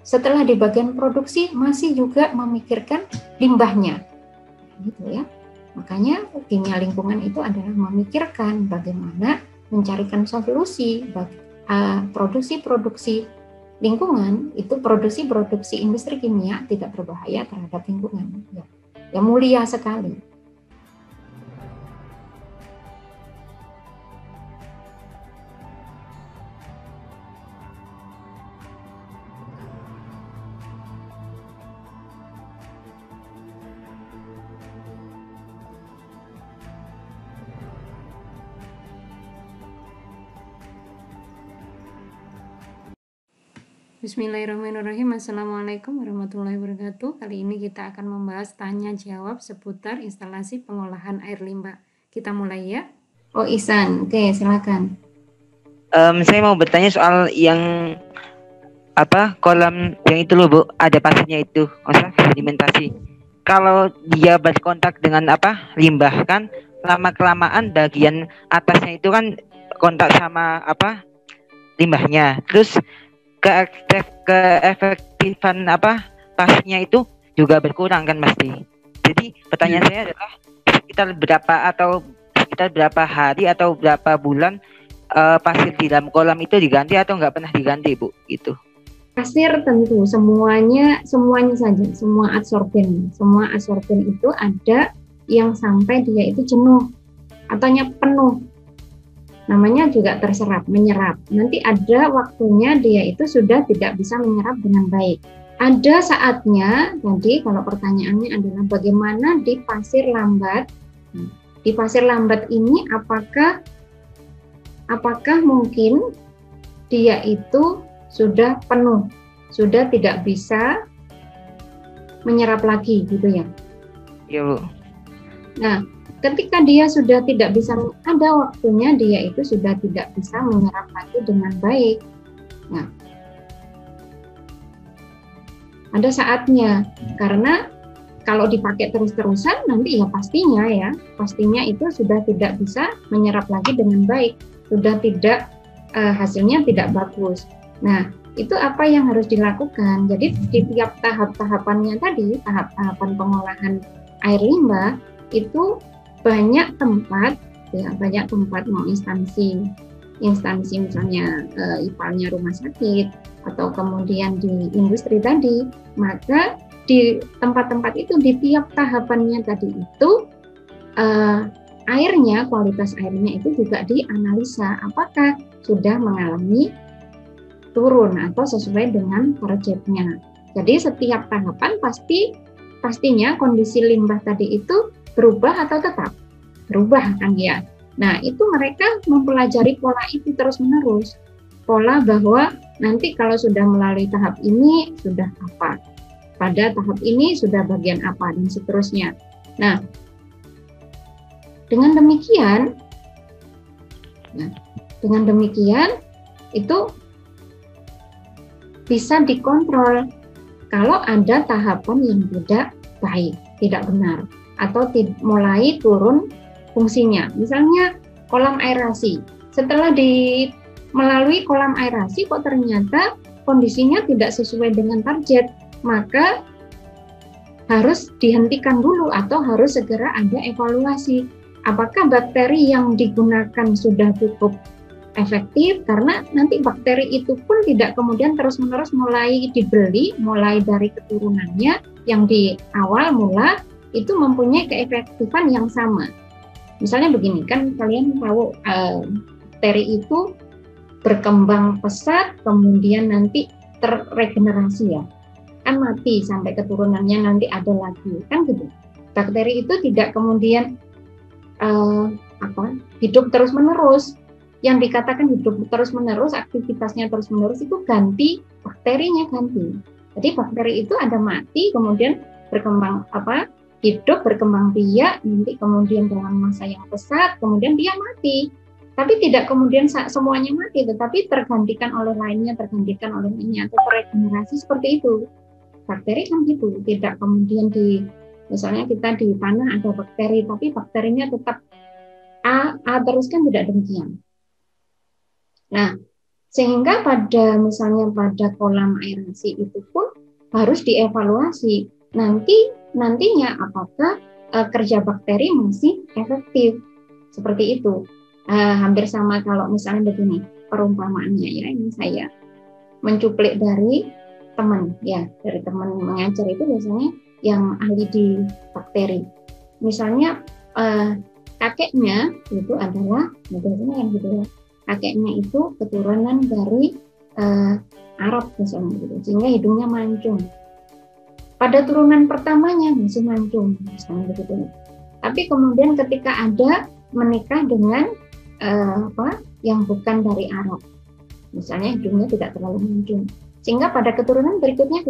Setelah di bagian produksi masih juga memikirkan limbahnya, gitu ya. Makanya kimia lingkungan itu adalah memikirkan bagaimana mencarikan solusi bagi produksi-produksi lingkungan itu, produksi-produksi industri kimia tidak berbahaya terhadap lingkungan. Ya mulia sekali. Bismillahirrahmanirrahim. Assalamualaikum warahmatullahi wabarakatuh. Kali ini kita akan membahas tanya jawab seputar instalasi pengolahan air limbah. Kita mulai ya. Oh Ihsan, oke silakan. Saya mau bertanya soal yang kolam yang itu loh Bu, ada pasirnya itu, sedimentasi. Kalau dia berkontak dengan limbah kan lama kelamaan bagian atasnya itu kan kontak sama limbahnya. Terus keefektifan pasirnya itu juga berkurang kan pasti. Jadi pertanyaan saya adalah sekitar berapa hari atau berapa bulan pasir di dalam kolam itu diganti atau nggak pernah diganti Bu gitu? Pasir tentu semuanya saja, semua adsorben itu ada yang sampai dia itu jenuh atau penuh, namanya juga terserap, menyerap. Nanti ada waktunya dia itu sudah tidak bisa menyerap dengan baik. Ada saatnya, tadi kalau pertanyaannya adalah bagaimana di pasir lambat. Di pasir lambat ini apakah mungkin dia itu sudah penuh, sudah tidak bisa menyerap lagi gitu ya? Iya Bu. Nah, ketika dia sudah tidak bisa, ada waktunya dia itu sudah tidak bisa menyerap lagi dengan baik. Nah, ada saatnya, karena kalau dipakai terus-terusan nanti pastinya itu sudah tidak bisa menyerap lagi dengan baik, sudah tidak hasilnya tidak bagus. Nah, itu apa yang harus dilakukan? Jadi di tiap tahap-tahapannya tadi, tahap-tahapan pengolahan air limbah itu banyak tempat mau instansi misalnya IPAL-nya rumah sakit atau kemudian di industri tadi, maka di tempat-tempat itu di tiap tahapannya tadi itu kualitas airnya itu juga dianalisa apakah sudah mengalami turun atau sesuai dengan targetnya. Jadi setiap tahapan pastinya kondisi limbah tadi itu berubah atau tetap berubah kan ya. Nah, itu mereka mempelajari pola itu terus-menerus. Pola bahwa nanti kalau sudah melalui tahap ini sudah apa, pada tahap ini sudah bagian apa, dan seterusnya. Nah, dengan demikian itu bisa dikontrol kalau ada tahapan yang tidak baik, tidak benar, atau mulai turun fungsinya. Misalnya kolam aerasi, setelah melalui kolam aerasi kok ternyata kondisinya tidak sesuai dengan target, maka harus dihentikan dulu atau harus segera ada evaluasi. Apakah bakteri yang digunakan sudah cukup efektif, karena nanti bakteri itu pun tidak kemudian terus-menerus mulai dibeli, mulai dari keturunannya yang di awal mula itu mempunyai keefektifan yang sama. Misalnya begini, kan kalian tahu bakteri itu berkembang pesat, kemudian nanti terregenerasi ya, kan mati sampai keturunannya nanti ada lagi, kan gitu. Bakteri itu tidak kemudian hidup terus-menerus. Yang dikatakan hidup terus-menerus, aktivitasnya terus-menerus itu ganti, bakterinya ganti. Jadi bakteri itu ada mati, kemudian berkembang hidup, berkembang biak, nanti kemudian dalam masa yang pesat, kemudian dia mati. Tapi tidak kemudian semuanya mati, tetapi tergantikan oleh lainnya, atau regenerasi seperti itu. Bakteri kan gitu, tidak kemudian misalnya kita di tanah ada bakteri, tapi bakterinya tetap A terus, kan tidak demikian. Nah, Sehingga misalnya pada kolam aerasi itu pun harus dievaluasi nantinya apakah kerja bakteri masih efektif. Seperti itu. Hampir sama kalau misalnya begini, perumpamaannya ya, ini saya mencuplik dari teman mengajar itu biasanya yang ahli di bakteri. Misalnya kakeknya itu adalah biasanya yang gitu ya. Kakeknya itu keturunan dari Arab misalnya gitu, sehingga hidungnya mancung. Pada turunan pertamanya masih mancung misalnya begitu. Tapi kemudian ketika ada menikah dengan yang bukan dari Arab, misalnya hidungnya tidak terlalu mancung, sehingga pada keturunan berikutnya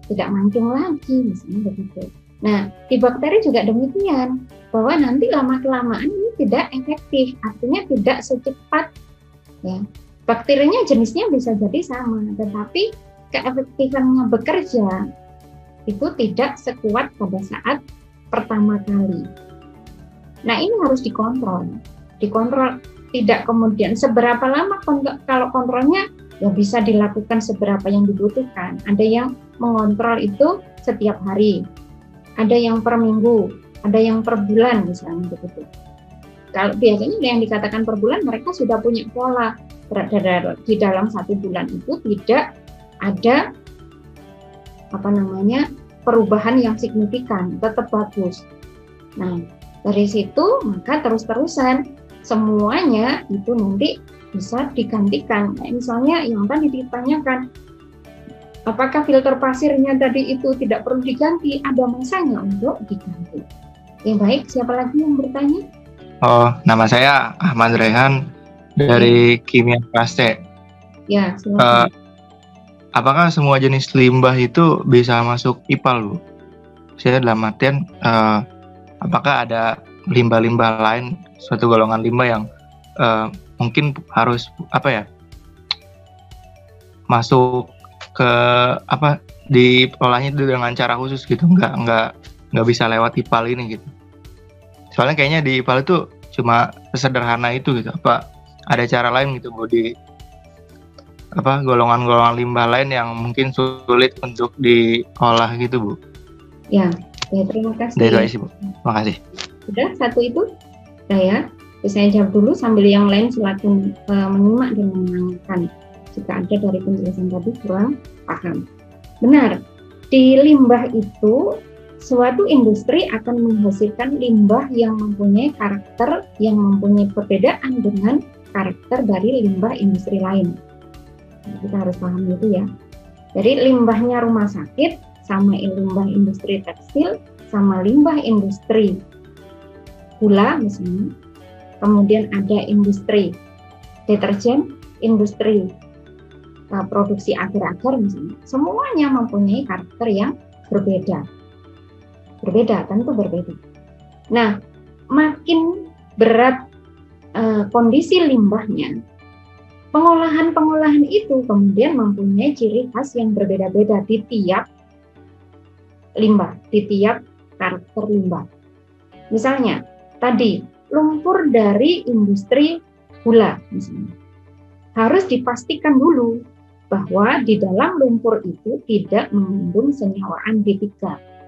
tidak mancung lagi misalnya begitu. Nah, di bakteri juga demikian, bahwa nanti lama-kelamaan ini tidak efektif, artinya tidak secepat ya. Bakterinya jenisnya bisa jadi sama, tetapi keefektifannya bekerja itu tidak sekuat pada saat pertama kali. Nah, ini harus dikontrol tidak kemudian seberapa lama kalau kontrolnya ya bisa dilakukan seberapa yang dibutuhkan. Ada yang mengontrol itu setiap hari, ada yang per minggu, ada yang per bulan misalnya begitu. Kalau biasanya yang dikatakan per bulan mereka sudah punya pola di dalam 1 bulan itu tidak ada perubahan yang signifikan, tetap bagus. Nah, dari situ maka terus-terusan semuanya itu nanti bisa digantikan. Nah, misalnya yang tadi ditanyakan, apakah filter pasirnya tadi itu tidak perlu diganti? Ada masanya untuk diganti. Ya baik, siapa lagi yang bertanya? Oh, nama saya Ahmad Rehan dari Kimia Praste. Ya, silakan. Apakah semua jenis limbah itu bisa masuk IPAL, Bu? Saya dalam artian, apakah ada limbah-limbah lain, suatu golongan limbah yang mungkin harus masuk ke diolahnya itu dengan cara khusus gitu, nggak bisa lewat IPAL ini gitu. Soalnya kayaknya di IPAL itu cuma sederhana itu gitu. Apa ada cara lain gitu, Bu, di golongan-golongan limbah lain yang mungkin sulit untuk diolah gitu, Bu? Ya, terima kasih. Itu aja sih, Bu. Terima kasih. Sudah satu itu? Saya jawab dulu sambil yang lain silakan menyimak dan menanyakan jika ada dari penjelasan tadi kurang paham. Benar, di limbah itu suatu industri akan menghasilkan limbah yang mempunyai karakter yang mempunyai perbedaan dengan karakter dari limbah industri lain. Nah, kita harus paham itu ya. Jadi limbahnya rumah sakit sama limbah industri tekstil sama limbah industri gula misalnya. Kemudian ada industri deterjen, industri produksi agar-agar misalnya. Semuanya mempunyai karakter yang berbeda. Tentu berbeda. Nah, makin berat kondisi limbahnya, pengolahan itu kemudian mempunyai ciri khas yang berbeda-beda di tiap limbah, di tiap karakter limbah. Misalnya, tadi lumpur dari industri gula misalnya. Harus dipastikan dulu bahwa di dalam lumpur itu tidak mengandung senyawaan B3.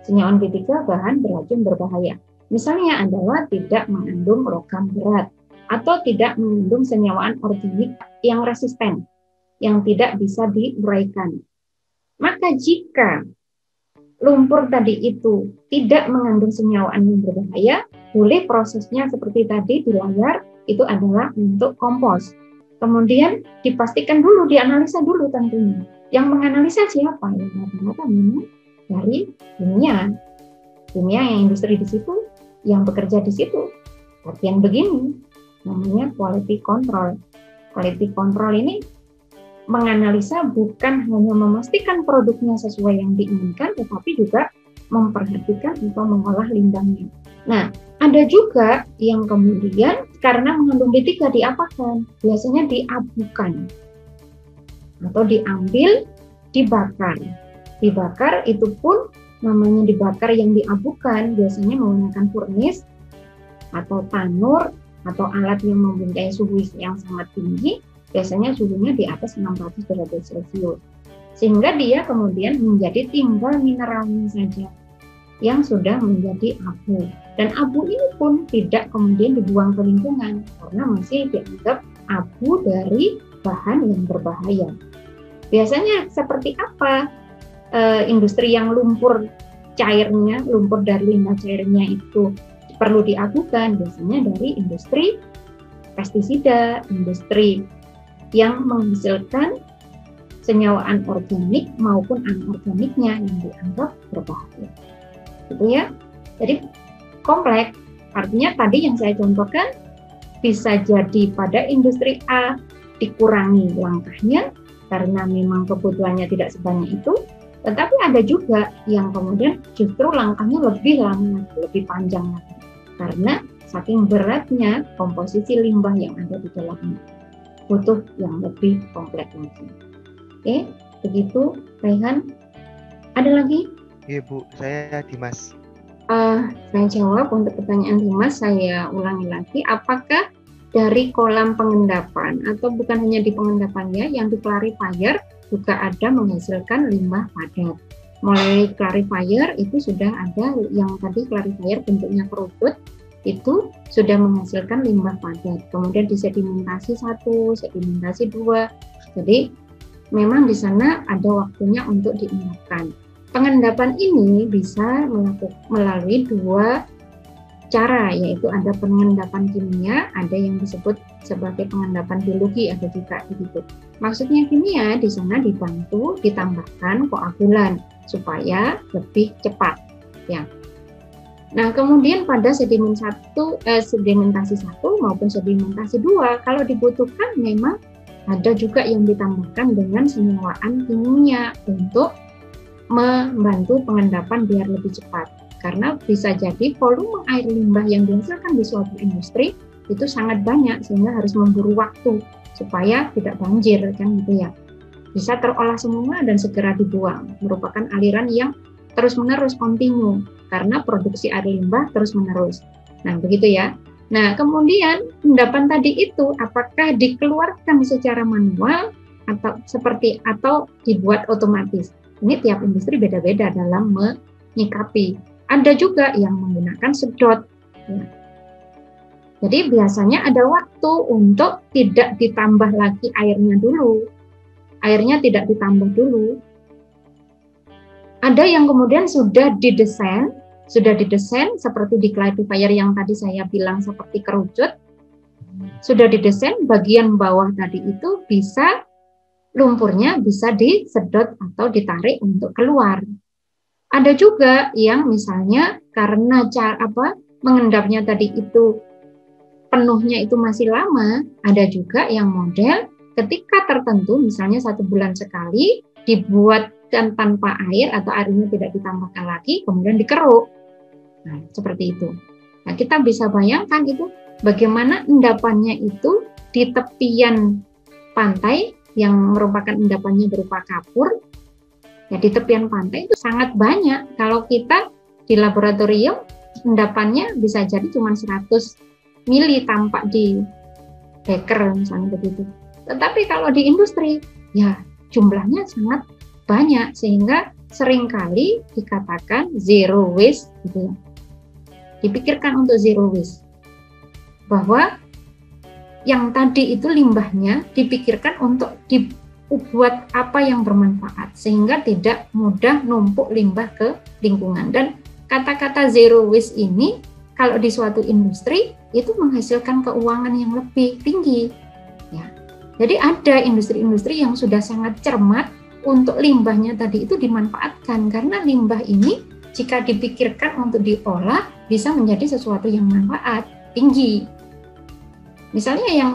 Senyawaan B3 bahan beracun berbahaya. Misalnya adalah tidak mengandung logam berat atau tidak mengandung senyawaan organik yang resisten, yang tidak bisa diuraikan. Maka jika lumpur tadi itu tidak mengandung senyawaan yang berbahaya, boleh prosesnya seperti tadi di layar, itu adalah untuk kompos. Kemudian dipastikan dulu, dianalisa dulu tentunya. Yang menganalisa siapa? Ya rata-rata memang dari kimia yang industri di situ, yang bekerja di situ. Bagian begini, namanya quality control. Quality control ini menganalisa bukan hanya memastikan produknya sesuai yang diinginkan, tetapi juga memperhatikan atau mengolah limbahnya. Nah, ada juga yang kemudian karena mengandung B3 diapakan? Biasanya diabukan atau diambil, dibakar. Dibakar itu pun namanya dibakar yang diabukan, biasanya menggunakan furnace atau tanur atau alat yang mempunyai suhu yang sangat tinggi, biasanya suhunya di atas 600 derajat Celcius. Sehingga dia kemudian menjadi timbal mineralnya saja yang sudah menjadi abu. Dan abu ini pun tidak kemudian dibuang ke lingkungan karena masih dianggap abu dari bahan yang berbahaya. Biasanya seperti apa industri yang lumpur cairnya, lumpur dari limbah cairnya itu perlu diagukan? Biasanya dari industri pestisida, industri yang menghasilkan senyawa anorganik maupun anorganiknya yang dianggap berbahaya. Gitu ya. Jadi kompleks. Artinya tadi yang saya contohkan bisa jadi pada industri A dikurangi langkahnya karena memang kebutuhannya tidak sebanyak itu, tetapi ada juga yang kemudian justru langkahnya lebih lama, lebih panjang lagi karena saking beratnya komposisi limbah yang ada di dalamnya. Butuh yang lebih kompleks lagi. Oke, begitu Raihan. Ada lagi? Iya Bu, saya Dimas. Saya jawab untuk pertanyaan Dimas, saya ulangi lagi. Apakah dari kolam pengendapan atau bukan hanya di pengendapannya, yang di clarifier juga ada menghasilkan limbah padat. Mulai clarifier itu sudah ada yang tadi clarifier bentuknya kerucut, itu sudah menghasilkan limbah padat. Kemudian disedimentasi 1, sedimentasi 2. Jadi memang di sana ada waktunya untuk diendapkan. Pengendapan ini bisa melalui 2 cara, yaitu ada pengendapan kimia, ada yang disebut sebagai pengendapan biologi, ada juga begitu. Maksudnya kimia di sana dibantu ditambahkan koagulan supaya lebih cepat, ya. Nah, kemudian pada sedimentasi 1 maupun sedimentasi 2, kalau dibutuhkan memang ada juga yang ditambahkan dengan senyawaan kimia untuk membantu pengendapan biar lebih cepat. Karena bisa jadi volume air limbah yang dihasilkan di suatu industri itu sangat banyak sehingga harus memburu waktu supaya tidak banjir, kan gitu ya. Bisa terolah semua dan segera dibuang. Merupakan aliran yang terus-menerus kontinu karena produksi air limbah terus-menerus. Nah, begitu ya. Nah, kemudian endapan tadi itu apakah dikeluarkan secara manual atau dibuat otomatis? Ini tiap industri beda-beda dalam menyikapi. Ada juga yang menggunakan sedot. Ya. Jadi biasanya ada waktu untuk tidak ditambah lagi airnya dulu. Airnya tidak ditambah dulu. Ada yang kemudian sudah didesain seperti di clarifier yang tadi saya bilang seperti kerucut. Sudah didesain bagian bawah tadi itu bisa lumpurnya bisa disedot atau ditarik untuk keluar. Ada juga yang misalnya karena mengendapnya tadi itu penuhnya itu masih lama, ada juga yang model ketika tertentu misalnya 1 bulan sekali dibuatkan tanpa air atau airnya tidak ditambahkan lagi, kemudian dikeruk. Nah, seperti itu. Nah, kita bisa bayangkan itu bagaimana endapannya itu di tepian pantai yang merupakan endapannya berupa kapur, ya di tepian pantai itu sangat banyak. Kalau kita di laboratorium, endapannya bisa jadi cuma 100 mili tampak di beker misalnya begitu. Tetapi kalau di industri, ya jumlahnya sangat banyak sehingga seringkali dikatakan zero waste gitu ya. Dipikirkan untuk zero waste. Bahwa yang tadi itu limbahnya dipikirkan untuk dibuat apa yang bermanfaat sehingga tidak mudah numpuk limbah ke lingkungan. Dan kata-kata zero waste ini kalau di suatu industri itu menghasilkan keuangan yang lebih tinggi. Ya. Jadi ada industri-industri yang sudah sangat cermat untuk limbahnya tadi itu dimanfaatkan karena limbah ini jika dipikirkan untuk diolah bisa menjadi sesuatu yang manfaat tinggi. Misalnya yang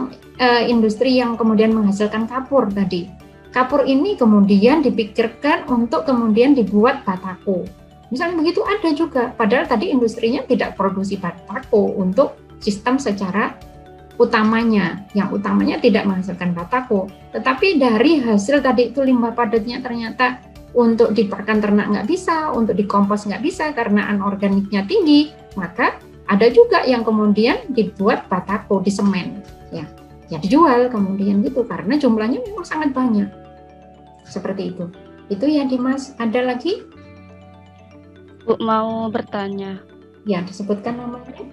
industri yang kemudian menghasilkan kapur tadi. Kapur ini kemudian dipikirkan untuk kemudian dibuat batako. Misalnya begitu ada juga. Padahal tadi industrinya tidak produksi batako untuk sistem secara utamanya. Yang utamanya tidak menghasilkan batako. Tetapi dari hasil tadi itu limbah padatnya ternyata untuk dipakan ternak nggak bisa, untuk dikompos nggak bisa karena anorganiknya tinggi, maka Ada juga yang kemudian dibuat batako di semen, ya dijual kemudian gitu karena jumlahnya memang sangat banyak. Seperti itu. Itu ya Dimas. Ada lagi? Bu, mau bertanya. Ya, disebutkan namanya.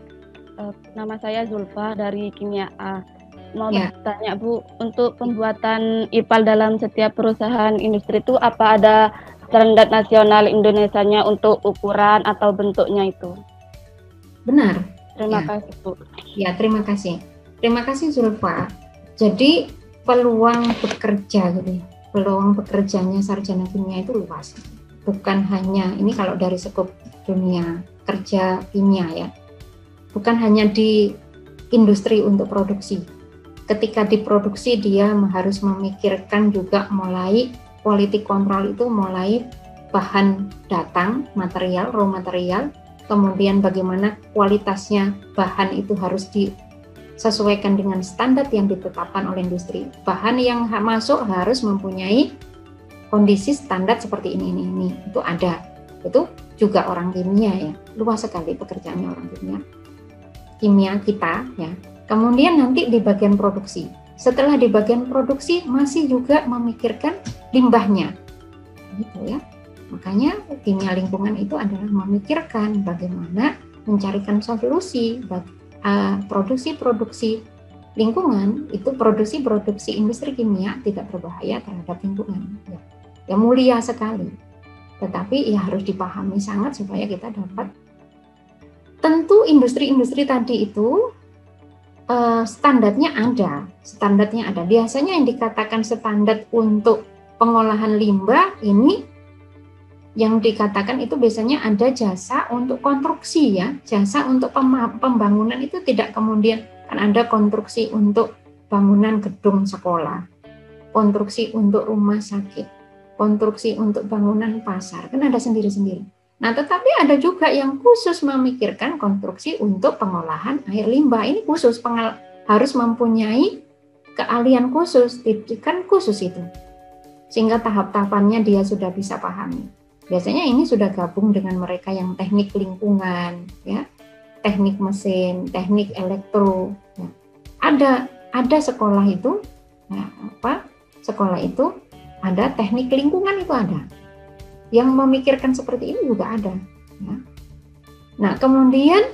Nama saya Zulfa dari Kimia A. Mau Ya. bertanya Bu, untuk pembuatan IPAL dalam setiap perusahaan industri itu apa ada standar nasional Indonesianya untuk ukuran atau bentuknya itu? Benar. Terima Ya. kasih Bu. Ya, terima kasih. Terima kasih Zulfa. Jadi peluang bekerja gitu ya. Peluang bekerjanya sarjana kimia itu luas. Bukan hanya ini kalau dari skup dunia kerja kimia ya. Bukan hanya di industri untuk produksi. Ketika diproduksi dia harus memikirkan juga mulai quality control itu mulai bahan datang, material, raw material, kemudian bagaimana kualitasnya bahan itu harus disesuaikan dengan standar yang ditetapkan oleh industri. Bahan yang masuk harus mempunyai kondisi standar seperti ini. Itu ada. Itu juga orang kimia ya. Luas sekali pekerjaannya orang kimia kita ya. Kemudian nanti di bagian produksi. Setelah di bagian produksi masih juga memikirkan limbahnya. Gitu ya. Makanya kimia lingkungan itu adalah memikirkan bagaimana mencarikan solusi produksi lingkungan itu produksi industri kimia tidak berbahaya terhadap lingkungan. Ya mulia sekali. Tetapi ya harus dipahami sangat supaya kita dapat. Tentu industri-industri tadi itu standarnya ada. Biasanya yang dikatakan standar untuk pengolahan limbah ini yang dikatakan itu biasanya ada jasa untuk konstruksi ya, jasa untuk pembangunan itu tidak kemudian kan ada konstruksi untuk bangunan gedung sekolah, konstruksi untuk rumah sakit, konstruksi untuk bangunan pasar, kan ada sendiri-sendiri. Nah, tetapi ada juga yang khusus memikirkan konstruksi untuk pengolahan air limbah. Ini khusus harus mempunyai keahlian khusus, didikan khusus itu. Sehingga tahap-tahapannya dia sudah bisa pahami. Biasanya ini sudah gabung dengan mereka yang teknik lingkungan, ya, teknik mesin, teknik elektro. Ya. Ada sekolah itu, ya, sekolah itu ada teknik lingkungan itu ada. Yang memikirkan seperti ini juga ada. Ya. Nah, kemudian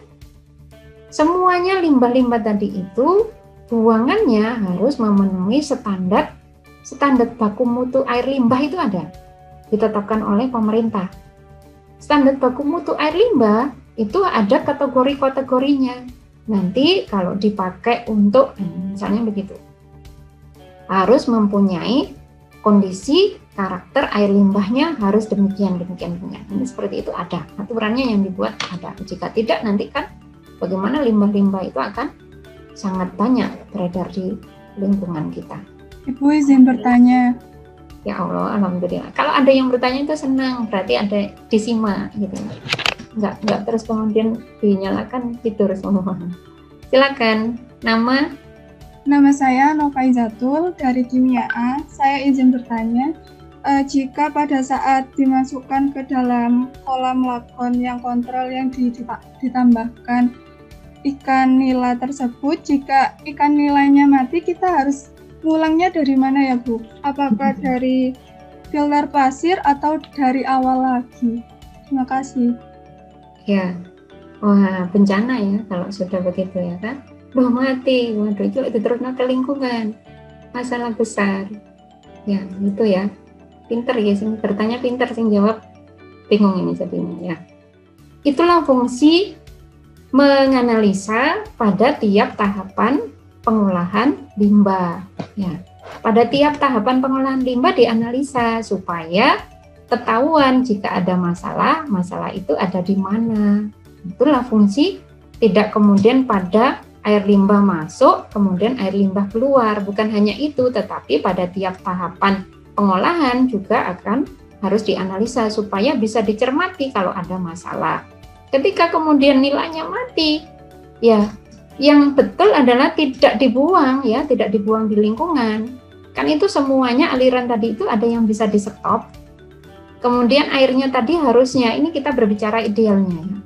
semuanya limbah-limbah tadi itu buangannya harus memenuhi standar baku mutu air limbah itu ada, ditetapkan oleh pemerintah. Standar baku mutu air limbah itu ada kategori-kategorinya. Nanti kalau dipakai untuk misalnya begitu, harus mempunyai kondisi karakter air limbahnya harus demikian. Ini seperti itu ada aturannya yang dibuat ada. Jika tidak nanti kan bagaimana limbah-limbah itu akan sangat banyak beredar di lingkungan kita. Ibu izin bertanya. Ya Allah, alhamdulillah. Kalau ada yang bertanya itu senang, berarti ada disimak gitu. Enggak terus kemudian dinyalakan tidur semua. Silakan. Nama saya Novaizatul dari Kimia A. Saya izin bertanya, jika pada saat dimasukkan ke dalam kolam lakon yang kontrol yang ditambahkan ikan nila tersebut, jika ikan nilainya mati, kita harus ngulangnya dari mana ya Bu? Apakah dari filter pasir atau dari awal lagi? Terima kasih. Ya, wah bencana ya kalau sudah begitu ya kan? Loh mati, waduh itu terusnya ke lingkungan, masalah besar. Ya gitu ya, pinter ya sih, bertanya pinter sih jawab bingung ini jadinya ya. Itulah fungsi menganalisa pada tiap tahapan pengolahan limbah. Ya, pada tiap tahapan pengolahan limbah dianalisa supaya ketahuan jika ada masalah itu ada di mana. Itulah fungsi, tidak kemudian pada air limbah masuk, kemudian air limbah keluar. Bukan hanya itu, tetapi pada tiap tahapan pengolahan juga akan harus dianalisa supaya bisa dicermati kalau ada masalah. Ketika kemudian nilainya mati, ya yang betul adalah tidak dibuang ya, tidak dibuang di lingkungan. Kan itu semuanya aliran tadi itu ada yang bisa di stop. Kemudian airnya tadi harusnya, ini kita berbicara idealnya ya.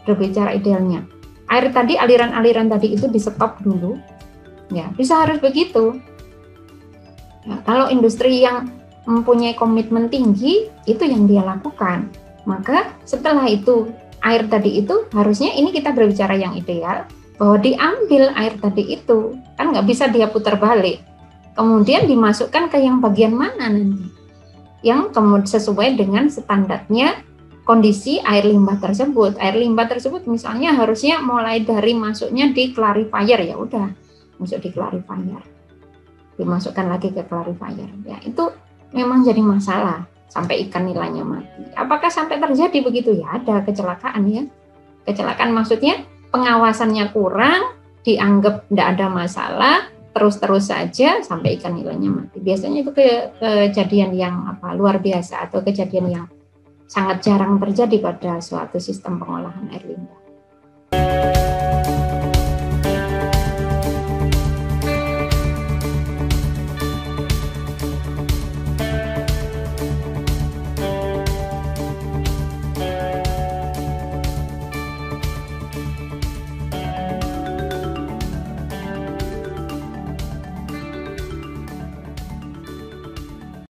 Berbicara idealnya. air tadi, aliran-aliran tadi itu di stop dulu, ya bisa harus begitu. Ya, kalau industri yang mempunyai komitmen tinggi itu yang dia lakukan, maka setelah itu air tadi itu harusnya ini kita berbicara yang ideal bahwa diambil air tadi itu, kan nggak bisa dia putar balik, kemudian dimasukkan ke yang bagian mana nanti, yang kemudian sesuai dengan standarnya kondisi air limbah tersebut. Air limbah tersebut misalnya harusnya mulai dari masuknya di clarifier, ya udah masuk di clarifier, dimasukkan lagi ke clarifier. Ya itu memang jadi masalah sampai ikan nilainya mati. Apakah sampai terjadi begitu? Ya ada kecelakaan ya. Kecelakaan maksudnya pengawasannya kurang, dianggap tidak ada masalah, terus-terus saja sampai ikan nilainya mati. Biasanya itu kejadian yang luar biasa atau kejadian yang sangat jarang terjadi pada suatu sistem pengolahan air limbah.